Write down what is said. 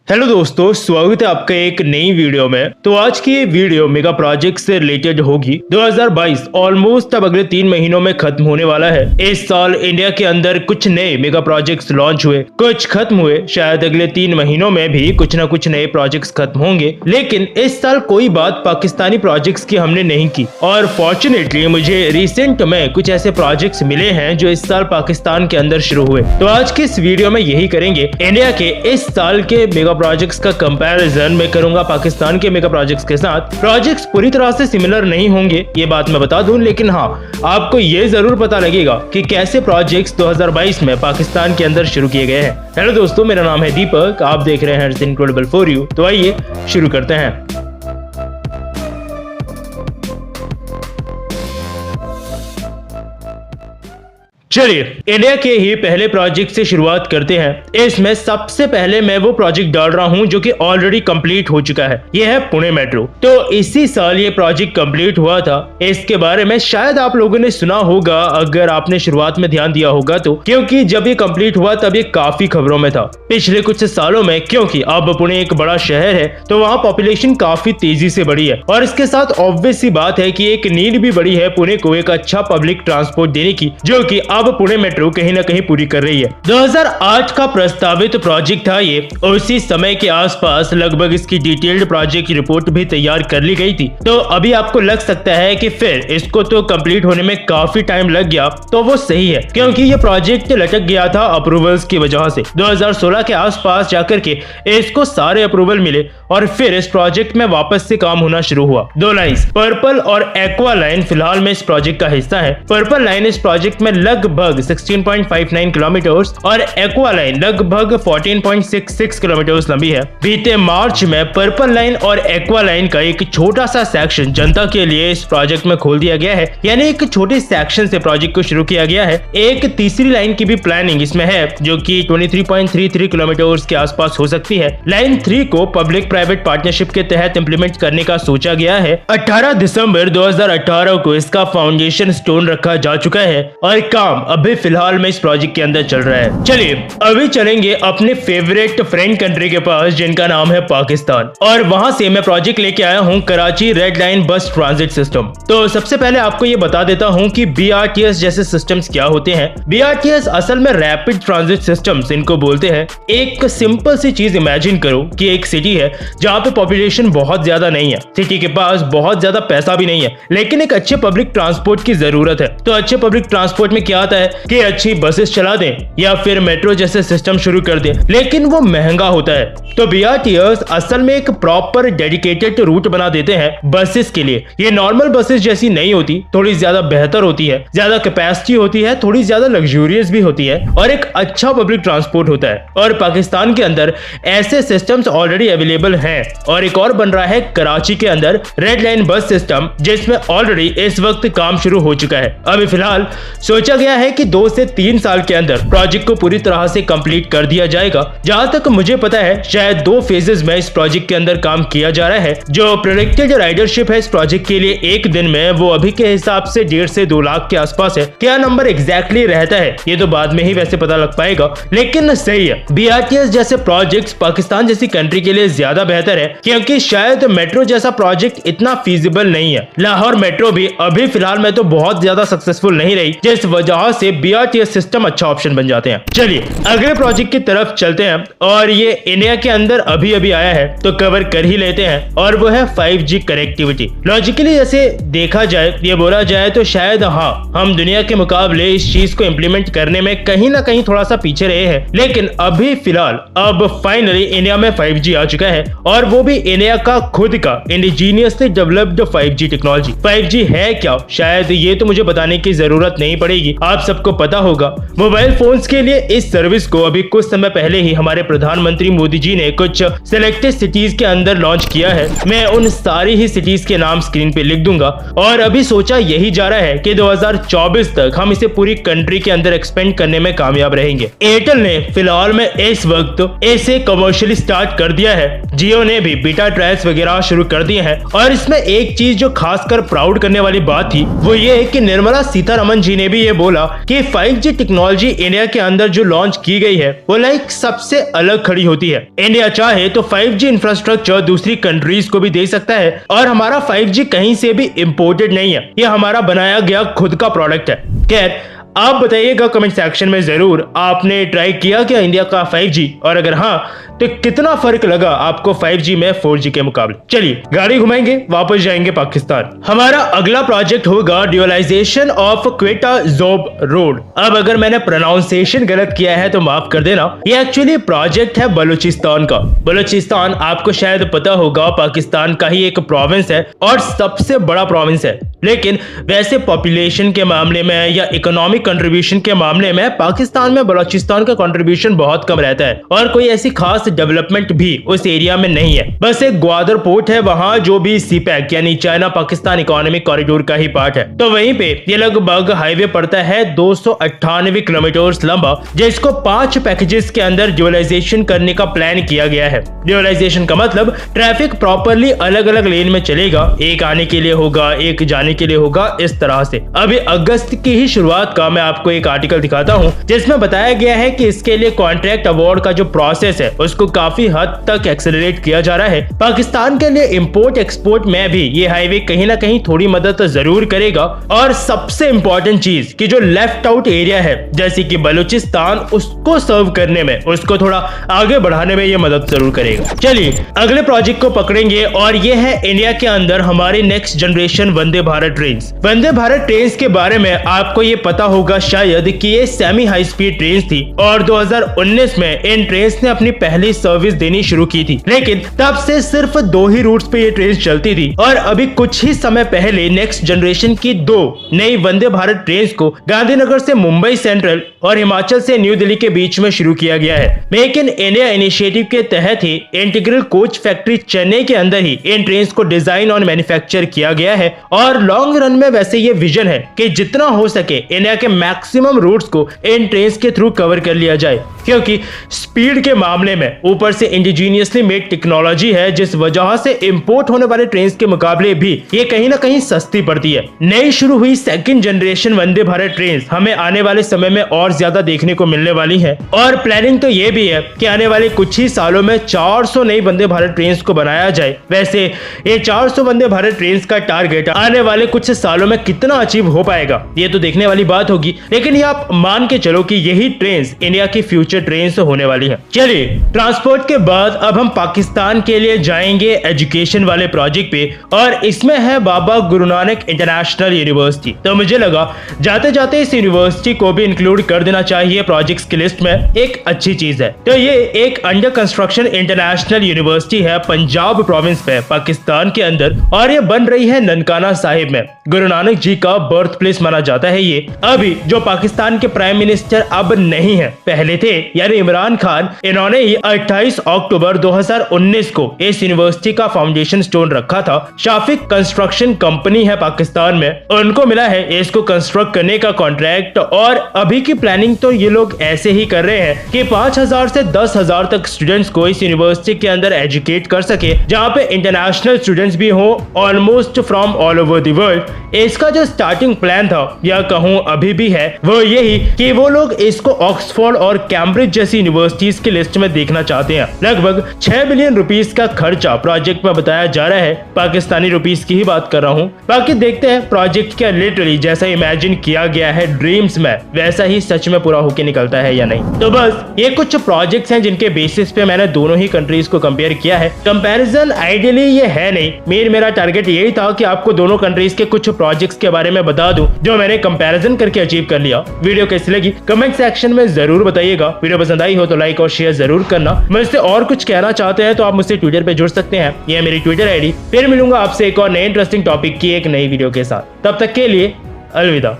Hello दोस्तों, स्वागत है आपका एक नई वीडियो में। तो आज की ये वीडियो मेगा प्रोजेक्ट से रिलेटेड होगी। 2022 ऑलमोस्ट अब अगले 3 महीनों में खत्म होने वाला है। इस साल इंडिया के अंदर कुछ नए मेगा प्रोजेक्ट्स लॉन्च हुए, कुछ खत्म हुए। शायद अगले 3 महीनों में भी कुछ ना कुछ नए प्रोजेक्ट्स खत्म होंगे, लेकिन इस साल कोई बात पाकिस्तानी प्रोजेक्ट्स की हमने नहीं की। और फॉर्चुनेटली मुझे रिसेंट में कुछ ऐसे प्रोजेक्ट्स मिले हैं जो इस साल पाकिस्तान के अंदर शुरू हुए। तो आज के इस वीडियो में यही करेंगे। इंडिया के इस साल के मेगा प्रोजेक्ट्स का कंपैरिजन मैं करूंगा पाकिस्तान के मेगा प्रोजेक्ट्स के साथ। प्रोजेक्ट्स पूरी तरह से सिमिलर नहीं होंगे, ये बात मैं बता दूं, लेकिन हाँ, आपको ये जरूर पता लगेगा कि कैसे प्रोजेक्ट्स 2022 में पाकिस्तान के अंदर शुरू किए गए हैं। हेलो दोस्तों, मेरा नाम है दीपक, आप देख रहे हैं इनक्रेडिबल फॉर यू। तो आइए शुरू करते हैं। चलिए इंडिया के ही पहले प्रोजेक्ट से शुरुआत करते हैं। इसमें सबसे पहले मैं वो प्रोजेक्ट डाल रहा हूं जो कि ऑलरेडी कंप्लीट हो चुका है। ये है पुणे मेट्रो। तो इसी साल ये प्रोजेक्ट कंप्लीट हुआ था। इसके बारे में शायद आप लोगों ने सुना होगा अगर आपने शुरुआत में ध्यान दिया होगा तो, क्योंकि जब ये कंप्लीट हुआ तब ये काफी खबरों में था पिछले कुछ सालों में। क्योंकि अब पुणे एक बड़ा शहर है तो वहाँ पॉपुलेशन काफी तेजी से बढ़ी है, और इसके साथ ऑब्वियस सी बात है कि एक नीड भी बढ़ी है पुणे को एक अच्छा पब्लिक ट्रांसपोर्ट देने की, जो कि अब पुणे मेट्रो कहीं ना कहीं पूरी कर रही है। 2008 का प्रस्तावित प्रोजेक्ट था ये। उसी समय के आसपास लगभग इसकी डिटेल्ड प्रोजेक्ट रिपोर्ट भी तैयार कर ली गई थी। तो अभी आपको लग सकता है कि फिर इसको तो कंप्लीट होने में काफी टाइम लग गया, तो वो सही है, क्योंकि ये प्रोजेक्ट लटक गया था अप्रूवल्स की वजह से। 2016 के आसपास जाकर के इसको सारे अप्रूवल मिले और फिर इस प्रोजेक्ट में वापस से काम होना शुरू हुआ। 2 लाइन्स पर्पल और एक्वा लाइन फिलहाल में इस प्रोजेक्ट का हिस्सा है। पर्पल लाइन इस प्रोजेक्ट में लगभग 16.59 किलोमीटर और एक्वा लाइन लगभग 14.66 किलोमीटर लंबी है। बीते मार्च में पर्पल लाइन और एक्वा लाइन का एक छोटा सा सेक्शन जनता के लिए इस प्रोजेक्ट में खोल दिया गया है, यानी एक छोटे सेक्शन से प्रोजेक्ट को शुरू किया गया है। एक तीसरी लाइन की भी प्लानिंग इसमें है जो कि 23.33 किलोमीटर के आसपास हो सकती है। लाइन 3 को पब्लिक प्राइवेट पार्टनरशिप के तहत इंप्लीमेंट करने का सोचा गया है। 18 दिसंबर 2018 को इसका फाउंडेशन स्टोन रखा जा चुका है और काम अभी फिलहाल में इस प्रोजेक्ट के अंदर चल रहा है। चलिए अभी चलेंगे अपने फेवरेट फ्रेंड कंट्री के पास जिनका नाम है पाकिस्तान, और वहां से मैं प्रोजेक्ट लेके आया हूं कराची रेड लाइन बस ट्रांजिट सिस्टम। तो सबसे पहले आपको ये बता देता हूं कि BRTS जैसे सिस्टम्स क्या होते हैं। BRTS असल में रैपिड ट्रांजिट सिस्टम्स इनको बोलते हैं। एक सिंपल सी चीज इमेजिन करो कि एक सिटी है जहाँ पे पॉपुलेशन बहुत ज्यादा नहीं है, सिटी के पास बहुत ज्यादा पैसा भी नहीं है, लेकिन एक अच्छे पब्लिक ट्रांसपोर्ट की जरूरत है। तो अच्छे पब्लिक ट्रांसपोर्ट में क्या आता है कि अच्छी बसेस चला दें या फिर मेट्रो जैसे सिस्टम शुरू कर दें, लेकिन वो महंगा होता है। तो BRTS असल में एक प्रॉपर डेडिकेटेड रूट बना देते हैं बसेस के लिए। ये नॉर्मल बसेस जैसी नहीं होती, थोड़ी ज्यादा बेहतर होती है, ज्यादा कैपेसिटी होती है, थोड़ी ज्यादा लग्जूरियस भी होती है और एक अच्छा पब्लिक ट्रांसपोर्ट होता है। और पाकिस्तान के अंदर ऐसे सिस्टम्स ऑलरेडी अवेलेबल हैं, और एक और बन रहा है कराची के अंदर रेड लाइन बस सिस्टम, जिसमें ऑलरेडी इस वक्त काम शुरू हो चुका है। अभी फिलहाल सोचा गया है कि 2 से 3 साल के अंदर प्रोजेक्ट को पूरी तरह से कंप्लीट कर दिया जाएगा। जहां तक मुझे पता है शायद 2 फेजेस में इस प्रोजेक्ट के अंदर काम किया जा रहा है। जो प्रोजेक्टेड राइडरशिप है इस प्रोजेक्ट के लिए एक दिन में वो अभी के हिसाब से 1.5 से 2 लाख के आसपास है। क्या नंबर एग्जैक्टली रहता है ये तो बाद में ही वैसे पता लग पाएगा, लेकिन सही है। BRTS जैसे प्रोजेक्ट पाकिस्तान जैसी कंट्री के लिए ज्यादा बेहतर है, क्योंकि शायद मेट्रो जैसा प्रोजेक्ट इतना फीजिबल नहीं है। लाहौर मेट्रो भी अभी फिलहाल में तो बहुत ज्यादा सक्सेसफुल नहीं रही, जिस वजह से BRTS सिस्टम अच्छा ऑप्शन बन जाते हैं। चलिए अगले प्रोजेक्ट की तरफ चलते हैं, और ये इंडिया के अंदर अभी अभी आया है तो कवर कर ही लेते हैं, और वो है 5G कनेक्टिविटी। लॉजिकली जैसे देखा जाए, ये बोला जाए तो शायद हाँ, हम दुनिया के मुकाबले इस चीज को इम्प्लीमेंट करने में कहीं ना कहीं थोड़ा सा पीछे रहे हैं, लेकिन अभी फिलहाल अब फाइनली इंडिया में 5G आ चुका है, और वो भी इंडिया का खुद का indigenously developed 5G technology. 5G है क्या, शायद ये तो मुझे बताने की जरूरत नहीं पड़ेगी, आप सबको पता होगा। मोबाइल फोन्स के लिए इस सर्विस को अभी कुछ समय पहले ही हमारे प्रधानमंत्री मोदी जी ने कुछ सिलेक्टेड सिटीज के अंदर लॉन्च किया है। मैं उन सारी ही सिटीज के नाम स्क्रीन पे लिख दूंगा, और अभी सोचा यही जा रहा है कि 2024 तक हम इसे पूरी कंट्री के अंदर एक्सपेंड करने में कामयाब रहेंगे। एयरटेल ने फिलहाल में इस वक्त इसे कमर्शियली स्टार्ट कर दिया है, जियो ने भी बीटा ट्रायल्स वगैरह शुरू कर दिए हैं। और इसमें एक चीज जो खासकर प्राउड करने वाली बात थी वो ये है कि निर्मला सीतारमण जी ने भी ये बोला कि 5G टेक्नोलॉजी इंडिया के अंदर जो लॉन्च की गई है वो सबसे अलग खड़ी होती है। इंडिया चाहे तो 5G इंफ्रास्ट्रक्चर दूसरी कंट्रीज को भी दे सकता है और हमारा 5G कहीं से भी इम्पोर्टेड नहीं है, ये हमारा बनाया गया खुद का प्रोडक्ट है। खैर आप बताइएगा कमेंट सेक्शन में जरूर, आपने ट्राई किया क्या इंडिया का 5G, और अगर हाँ तो कितना फर्क लगा आपको 5G में 4G के मुकाबले। चलिए गाड़ी घुमाएंगे, वापस जाएंगे पाकिस्तान। हमारा अगला प्रोजेक्ट होगा ड्यूअलाइजेशन ऑफ क्वेटा जोब रोड। अब अगर मैंने प्रोनाउंसिएशन गलत किया है तो माफ कर देना, ये एक्चुअली प्रोजेक्ट है बलूचिस्तान का। बलूचिस्तान आपको शायद पता होगा पाकिस्तान का ही एक प्रोविंस है और सबसे बड़ा प्रोविंस है, लेकिन वैसे पॉपुलेशन के मामले में या इकोनॉमिक कंट्रीब्यूशन के मामले में पाकिस्तान में बलूचिस्तान का कंट्रीब्यूशन बहुत कम रहता है और कोई ऐसी खास डेवलपमेंट भी उस एरिया में नहीं है। बस एक ग्वादर पोर्ट है वहां जो भी सीपैक यानी चाइना पाकिस्तान इकोनॉमिक कॉरिडोर का ही पार्ट है। तो वहीं पे ये लगभग हाईवे पड़ता है 298 किलोमीटर लंबा, जिसको 5 पैकेजेस के अंदर ड्यूअलाइजेशन करने का प्लान किया गया है। ड्यूअलाइजेशन का मतलब ट्रैफिक प्रॉपरली अलग अलग लेन में चलेगा, एक आने के लिए होगा, एक जाने के लिए होगा, इस तरह से। अभी अगस्त की ही शुरुआत का मैं आपको एक आर्टिकल दिखाता हूँ जिसमें बताया गया है कि इसके लिए कॉन्ट्रैक्ट अवार्ड का जो प्रोसेस है उसको काफी हद तक एक्सेलरेट किया जा रहा है। पाकिस्तान के लिए इंपोर्ट एक्सपोर्ट में भी ये हाईवे कहीं ना कहीं थोड़ी मदद जरूर करेगा। और सबसे इंपॉर्टेंट चीज कि जो लेफ्ट आउट एरिया है जैसे कि बलूचिस्तान, उसको सर्व करने में, उसको थोड़ा आगे बढ़ाने में ये मदद जरूर करेगा। चलिए अगले प्रोजेक्ट को पकड़ेंगे और ये है इंडिया के अंदर हमारी next generation Vande Bharat train. Vande Bharat train के बारे में आपको ये पता होगा शायद कि ये सेमी हाई स्पीड ट्रेन थी और 2019 में इन ट्रेन ने अपनी पहली सर्विस देनी शुरू की थी, लेकिन तब से सिर्फ 2 ही रूट्स पे ये ट्रेन चलती थी। और अभी कुछ ही समय पहले नेक्स्ट जनरेशन की 2 नई वंदे भारत ट्रेन को गांधीनगर से मुंबई सेंट्रल और हिमाचल से न्यू दिल्ली के बीच में शुरू किया गया है। मेक इन इंडिया इनिशिएटिव के तहत ही इंटीग्रल कोच फैक्ट्री चेन्नई के अंदर ही इन ट्रेन को डिजाइन और मैन्युफैक्चर किया गया है। और लॉन्ग रन में वैसे ये विजन है कि जितना हो सके इंडिया के मैक्सिमम रूट्स को इन ट्रेन के थ्रू कवर कर लिया जाए, क्योंकि स्पीड के मामले में ऊपर से इंडिजीनियसली मेड टेक्नोलॉजी है, जिस वजह से इंपोर्ट होने वाले ट्रेन के मुकाबले भी ये कहीं ना कहीं सस्ती पड़ती है। नई शुरू हुई second generation Vande Bharat train हमें आने वाले समय में और ज्यादा देखने को मिलने वाली है। और प्लानिंग तो ये भी है कि आने वाले कुछ ही सालों में 400 नई वंदे भारत ट्रेन को बनाया जाए। वैसे ये 400 वंदे भारत ट्रेन का टारगेट आने वाले कुछ सालों में कितना अचीव हो पाएगा ये तो देखने वाली बात होगी, लेकिन ये आप मान के चलो कि यही ट्रेन इंडिया की फ्यूचर ट्रेन होने वाली है। चलिए ट्रांसपोर्ट के बाद अब हम पाकिस्तान के लिए जाएंगे एजुकेशन वाले प्रोजेक्ट पे, और इसमें है बाबा गुरु नानक इंटरनेशनल यूनिवर्सिटी। तो मुझे लगा जाते जाते इस यूनिवर्सिटी को भी इंक्लूड कर देना चाहिए प्रोजेक्ट्स की लिस्ट में, एक अच्छी चीज है। तो ये एक अंडर कंस्ट्रक्शन इंटरनेशनल यूनिवर्सिटी है पंजाब प्रोविंस पे पाकिस्तान के अंदर, और ये बन रही है ननकाना साहिब में। गुरु नानक जी का बर्थ प्लेस माना जाता है ये। अभी जो पाकिस्तान के प्राइम मिनिस्टर अब नहीं है, पहले थे, यानी इमरान खान, इन्होंने 28 अक्टूबर 2019 को इस यूनिवर्सिटी का फाउंडेशन स्टोन रखा था। शाफिक कंस्ट्रक्शन कंपनी है पाकिस्तान में, उनको मिला है इसको कंस्ट्रक्ट करने का कॉन्ट्रैक्ट। और अभी की प्लानिंग तो ये लोग ऐसे ही कर रहे हैं कि 5000 से 10,000 तक स्टूडेंट्स को इस यूनिवर्सिटी के अंदर एजुकेट कर सके, जहाँ पे इंटरनेशनल स्टूडेंट्स भी हो almost from all over the world. इसका जो स्टार्टिंग प्लान था या कहूँ अभी भी है वो यही कि वो लोग इसको ऑक्सफोर्ड और कैम्ब्रिज जैसी यूनिवर्सिटीज की लिस्ट में देखना चाहते हैं। लगभग 6 बिलियन रुपीस का खर्चा प्रोजेक्ट में बताया जा रहा है, पाकिस्तानी रुपीस की ही बात कर रहा हूँ। बाकी देखते हैं प्रोजेक्ट क्या लिटरली जैसा इमेजिन किया गया है ड्रीम्स में वैसा ही सच में पूरा होके निकलता है या नहीं। तो बस ये कुछ प्रोजेक्ट्स हैं जिनके बेसिस पे मैंने दोनों ही कंट्रीज को कंपेयर किया है। कंपैरिजन आइडियली ये है नहीं, मेरा टारगेट यही था कि आपको दोनों कंट्रीज के कुछ प्रोजेक्ट्स के बारे में बता दूं जो मैंने कंपैरिजन करके अचीव कर लिया। वीडियो कैसी लगी कमेंट सेक्शन में जरूर बताइएगा। वीडियो पसंद आई हो तो लाइक और शेयर जरूर करना। मुझसे और कुछ कहना चाहते हैं तो आप मुझसे ट्विटर पे जुड़ सकते हैं, यह मेरी ट्विटर आईडी। फिर मिलूंगा आपसे एक और नए इंटरेस्टिंग टॉपिक की एक नई वीडियो के साथ। तब तक के लिए अलविदा।